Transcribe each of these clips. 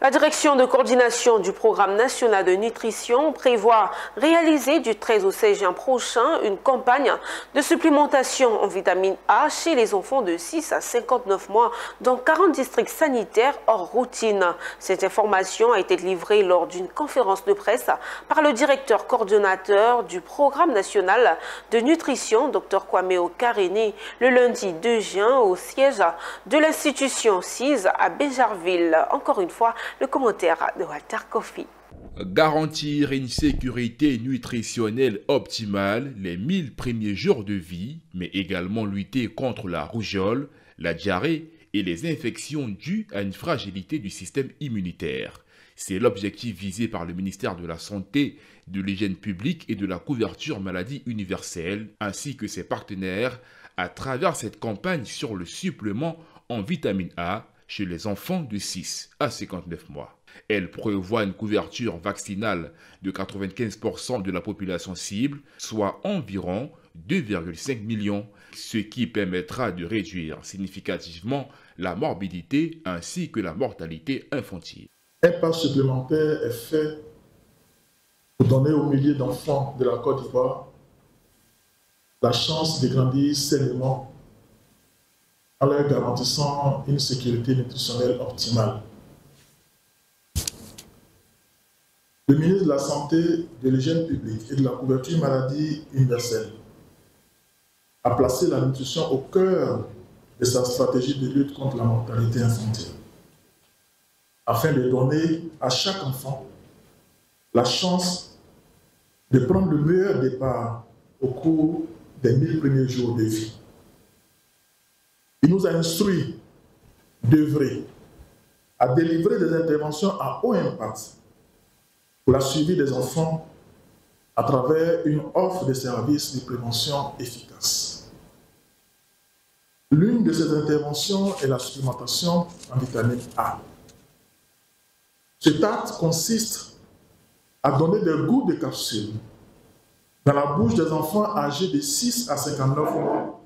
La direction de coordination du programme national de nutrition prévoit réaliser du 13 au 16 juin prochain une campagne de supplémentation en vitamine A chez les enfants de 6 à 59 mois dans 40 districts sanitaires hors routine. Cette information a été livrée lors d'une conférence de presse par le directeur coordonnateur du programme national de nutrition, Dr Kwame Okarene, le lundi 2 juin au siège de l'institution CIS à Béjarville. Encore une fois, le commentaire de Walter Kofi. Garantir une sécurité nutritionnelle optimale les 1000 premiers jours de vie, mais également lutter contre la rougeole, la diarrhée et les infections dues à une fragilité du système immunitaire. C'est l'objectif visé par le ministère de la Santé, de l'Hygiène publique et de la couverture maladie universelle, ainsi que ses partenaires, à travers cette campagne sur le supplément en vitamine A chez les enfants de 6 à 59 mois. Elle prévoit une couverture vaccinale de 95% de la population cible, soit environ 2,5 millions, ce qui permettra de réduire significativement la morbidité ainsi que la mortalité infantile. Un pas supplémentaire est fait pour donner aux milliers d'enfants de la Côte d'Ivoire la chance de grandir sainement en leur garantissant une sécurité nutritionnelle optimale. Le ministre de la Santé, de l'Hygiène publique et de la couverture maladie universelle a placé la nutrition au cœur de sa stratégie de lutte contre la mortalité infantile, afin de donner à chaque enfant la chance de prendre le meilleur départ au cours des 1000 premiers jours de vie. Il nous a instruit d'œuvrer à délivrer des interventions à haut impact pour la suivi des enfants à travers une offre de services de prévention efficace. L'une de ces interventions est la supplémentation en vitamine A. Cet acte consiste à donner des gouttes de capsules dans la bouche des enfants âgés de 6 à 59 mois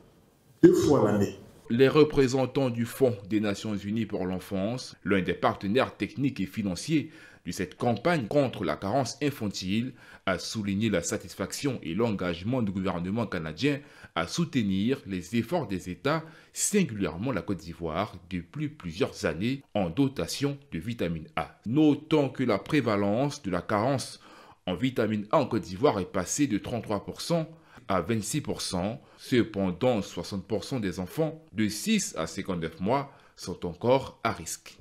2 fois l'année. Les représentants du Fonds des Nations Unies pour l'enfance, l'un des partenaires techniques et financiers de cette campagne contre la carence infantile, a souligné la satisfaction et l'engagement du gouvernement canadien à soutenir les efforts des États, singulièrement la Côte d'Ivoire, depuis plusieurs années en dotation de vitamine A. Notons que la prévalence de la carence en vitamine A en Côte d'Ivoire est passée de 33% à 26%. Cependant, 60% des enfants de 6 à 59 mois sont encore à risque.